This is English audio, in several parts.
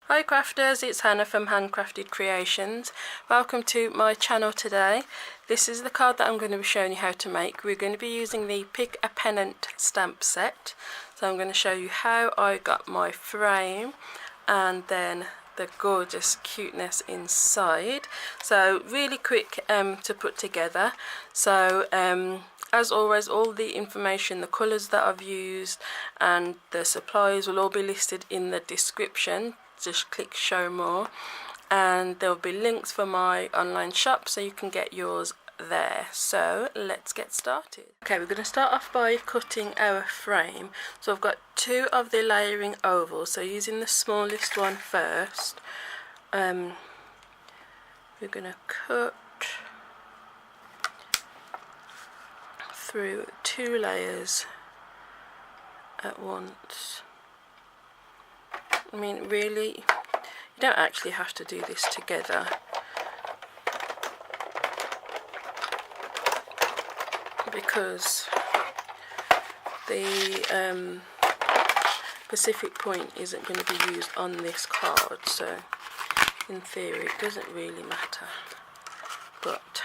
Hi crafters, it's Hannah from HanCrafted Creations. Welcome to my channel today. This is the card that I'm going to be showing you how to make. We're going to be using the Pick a Pennant stamp set. So I'm going to show you how I got my frame and then the gorgeous cuteness inside. So really quick to put together. So as always, all the information, the colours that I've used and the supplies will all be listed in the description. Just click show more and there will be links for my online shop so you can get yours there. So let's get started. Okay, we're going to start off by cutting our frame. So I've got two of the layering ovals, so using the smallest one first, we're going to cut through 2 layers at once. I mean, really, you don't actually have to do this together, because the Pacific point isn't going to be used on this card, so in theory it doesn't really matter. But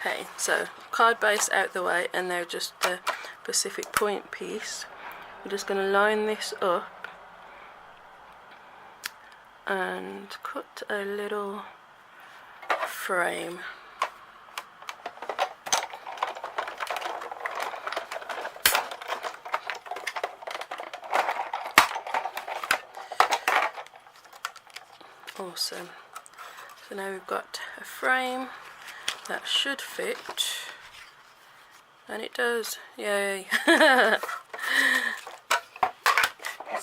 hey, so card base out the way, and now just the Pacific point piece. We're just going to line this up and cut a little frame. Awesome. So now we've got a frame that should fit, and it does. Yay.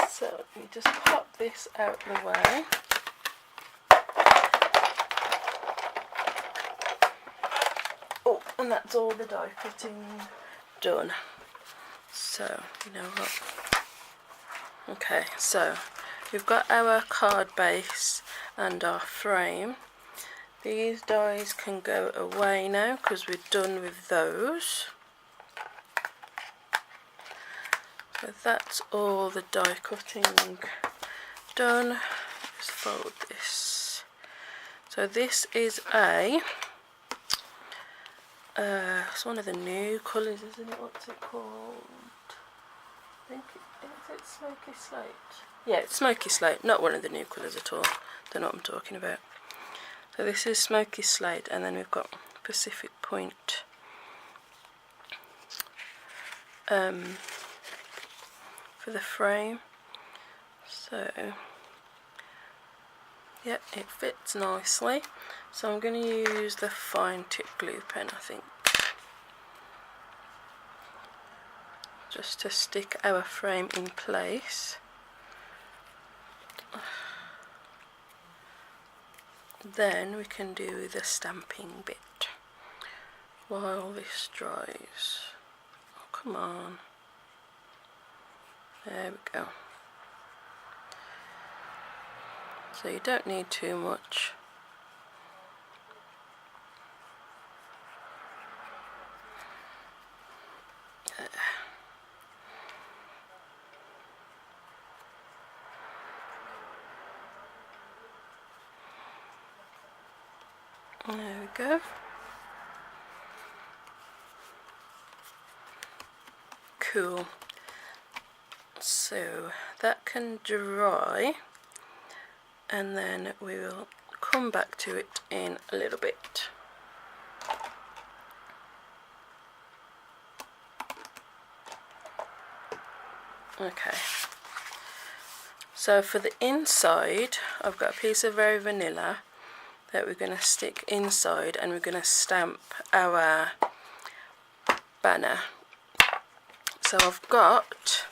So you just pop this out the way. Oh, and that's all the die cutting done. So, you know what? Okay, so we've got our card base and our frame. These dies can go away now because we're done with those. So that's all the die cutting done. Just fold this. So this is it's one of the new colours, isn't it? What's it called? I think is it Smoky Slate? Yeah, it's Smoky Slate, not one of the new colours at all. Don't know what I'm talking about. So this is Smoky Slate, and then we've got Pacific Point. For the frame. So yeah, it fits nicely. So I'm going to use the fine tip glue pen, I think, just to stick our frame in place. Then we can do the stamping bit while this dries. Oh, come on. There we go. So you don't need too much. There we go. Cool. So that can dry, and then we will come back to it in a little bit. Okay, so for the inside, I've got a piece of Very Vanilla that we're going to stick inside, and we're going to stamp our banner. So I've got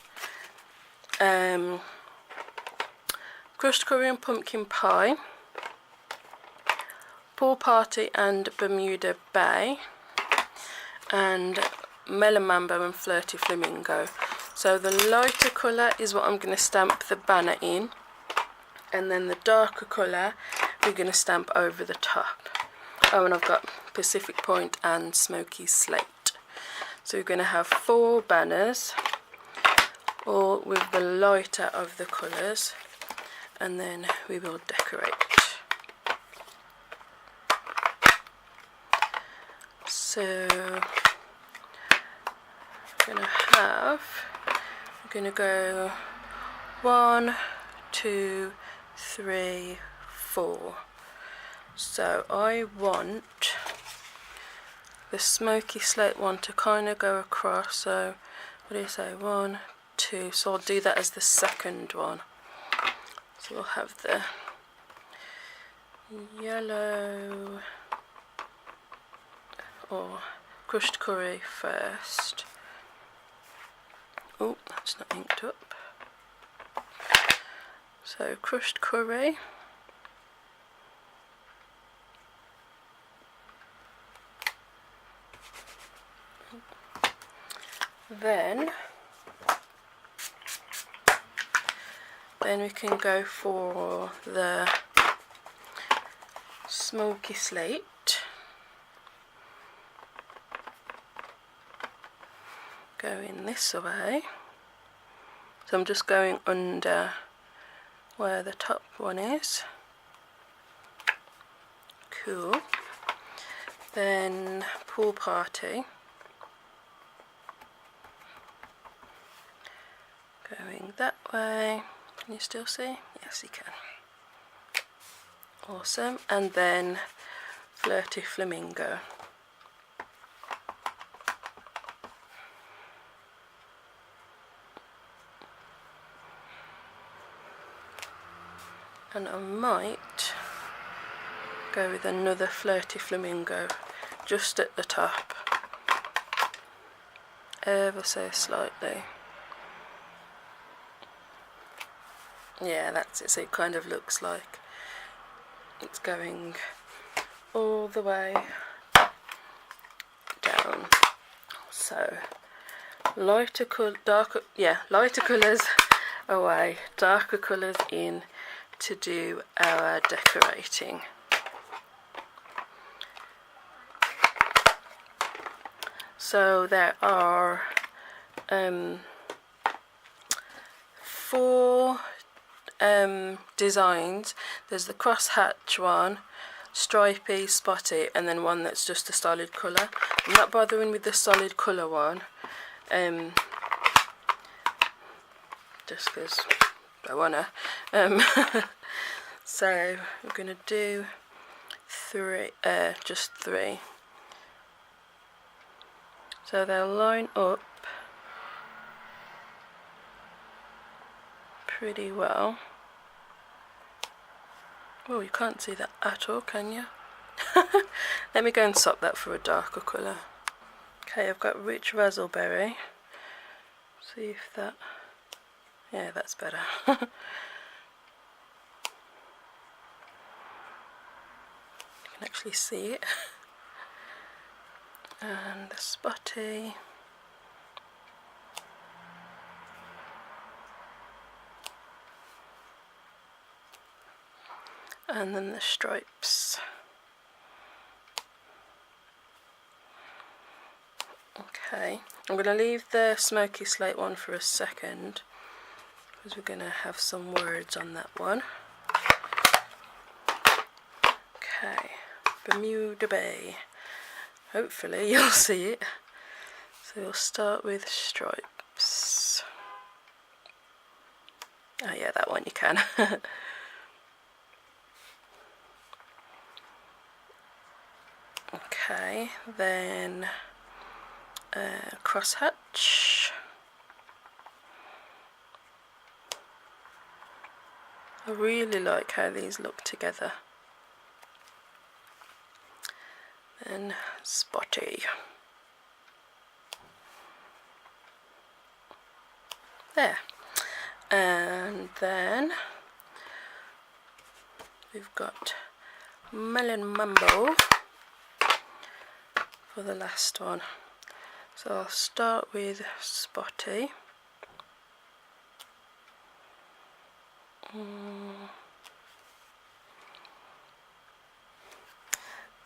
crushed Korean pumpkin pie, Pool Party and Bermuda Bay, and Melon Mambo and Flirty Flamingo. So the lighter colour is what I'm going to stamp the banner in, and then the darker colour we're going to stamp over the top. Oh, and I've got Pacific Point and Smoky Slate. So we're going to have 4 banners, all with the lighter of the colours, and then we will decorate. So we're gonna go 1, 2, 3, 4. So I want the smoky slate one to kind of go across. So what do you say, 1, 2, so I'll do that as the second one. So we'll have the yellow or crushed curry first. Oh, that's not inked up. So crushed curry, then we can go for the smoky slate. Going this way. So I'm just going under where the top one is. Cool. Then pool party. Going that way. Can you still see? Yes, you can. Awesome. And then flirty flamingo. And I might go with another flirty flamingo just at the top, ever so slightly. Yeah, that's it. So it kind of looks like it's going all the way down. So lighter colours away, darker colours in to do our decorating. So there are 4 designs. There's the crosshatch one, stripy, spotty, and then one that's just a solid colour. I'm not bothering with the solid colour one, just because I wanna. So we're gonna do 3, just 3. So they'll line up pretty well. Oh, you can't see that at all, can you? Let me go and swap that for a darker colour. Okay, I've got rich raspberry. See if that... yeah, that's better. You can actually see it. And the spotty. And then the stripes. Okay, I'm going to leave the smoky slate one for a second because we're going to have some words on that one. Okay, Bermuda Bay. Hopefully you'll see it. So we'll start with stripes. Oh yeah, that one you can. Okay, then crosshatch. I really like how these look together. Then spotty. There. And then we've got Melon Mambo for the last one. So I'll start with spotty.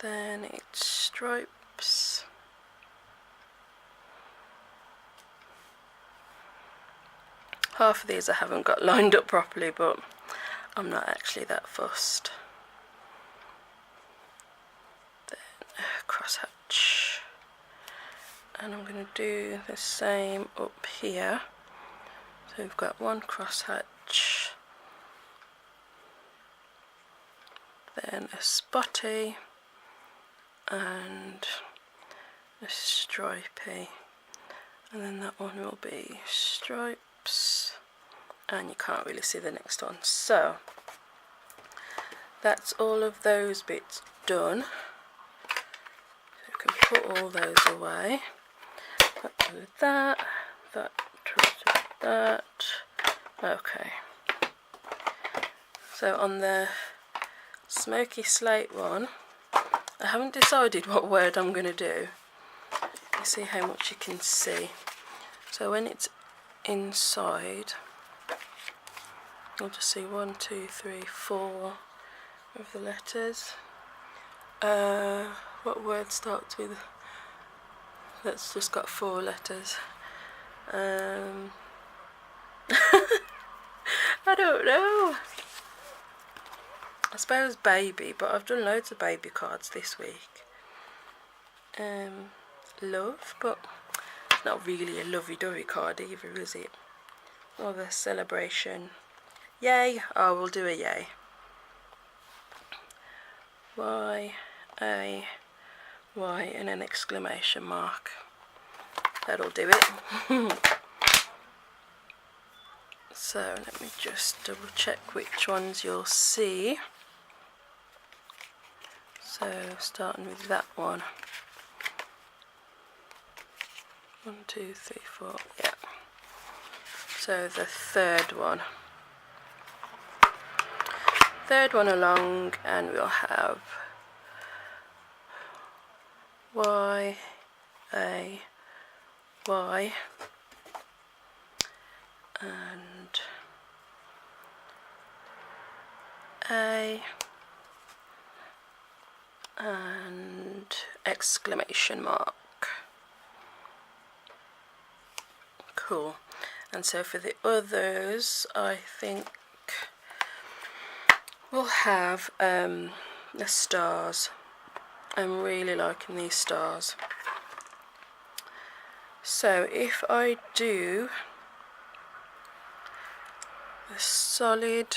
Then it's stripes. Half of these I haven't got lined up properly, but I'm not actually that fussed. Then crosshatch, and I'm going to do the same up here. So we've got one crosshatch, then a spotty, and a stripy, and then that one will be stripes, and you can't really see the next one. So that's all of those bits done. So you can put all those away. That that. Okay, so on the smoky slate one, I haven't decided what word I'm going to do. You see how much you can see. So when it's inside, you'll just see 1, 2, 3, 4 of the letters. What word starts with? That's just got 4 letters. I don't know. I suppose baby, but I've done loads of baby cards this week. Love, but it's not really a lovey-dovey card either, is it? Or the celebration. Yay! Oh, we'll do a yay. Y-A-Y and an exclamation mark. That'll do it. So let me just double check which ones you'll see. So starting with that one. 1, 2, 3, 4, yeah. So the third one along, and we'll have Y, A, Y, and A, and exclamation mark. Cool. And so for the others, I think we'll have the stars. I'm really liking these stars. So if I do the solid,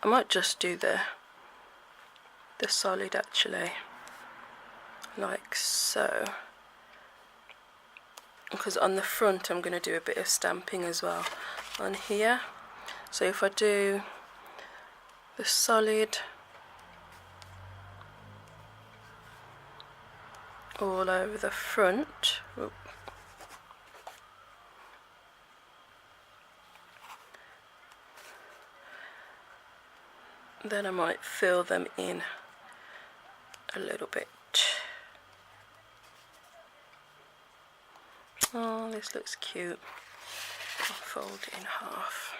I might just do the solid actually, like so, because on the front I'm going to do a bit of stamping as well on here. So if I do the solid all over the front, then I might fill them in a little bit. Oh, this looks cute. I'll fold it in half.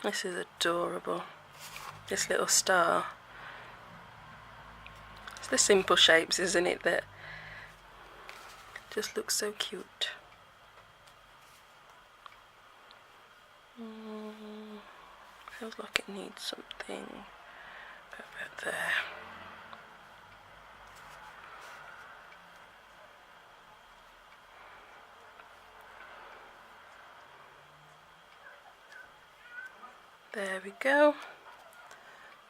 This is adorable, this little star. It's the simple shapes, isn't it, that just looks so cute. Feels like it needs something. Go about there. There we go.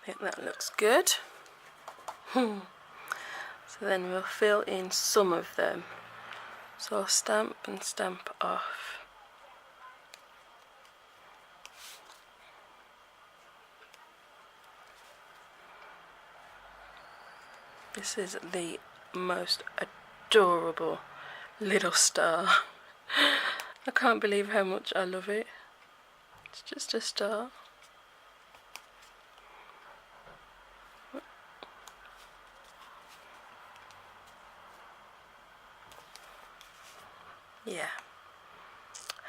I think that looks good. So then we'll fill in some of them. So I'll stamp and stamp off. This is the most adorable little star. I can't believe how much I love it. It's just a star. Yeah,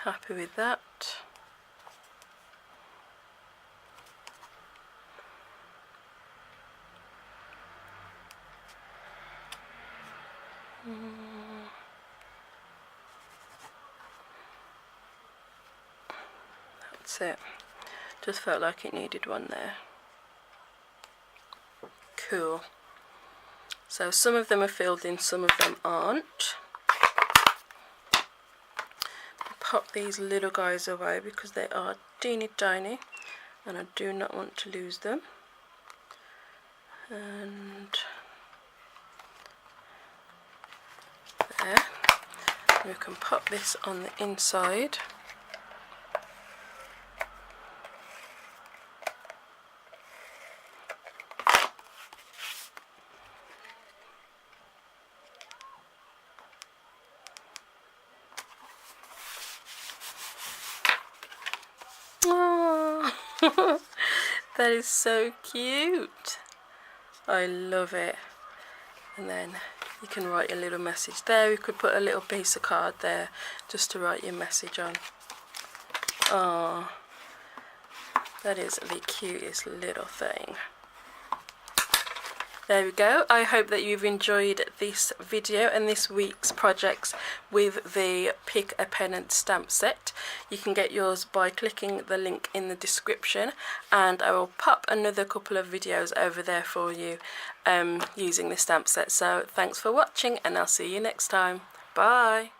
happy with that. That's it. Just felt like it needed one there. Cool. So some of them are filled in, some of them aren't. Pop these little guys away because they are teeny tiny and I do not want to lose them. And there. We can pop this on the inside. Oh, that is so cute. I love it. And then you can write a little message there. You could put a little piece of card there just to write your message on. Oh, that is the cutest little thing. There we go. I hope that you've enjoyed this video and this week's projects with the Pick a Pennant stamp set. You can get yours by clicking the link in the description, and I will pop another couple of videos over there for you using the stamp set. So thanks for watching and I'll see you next time. Bye.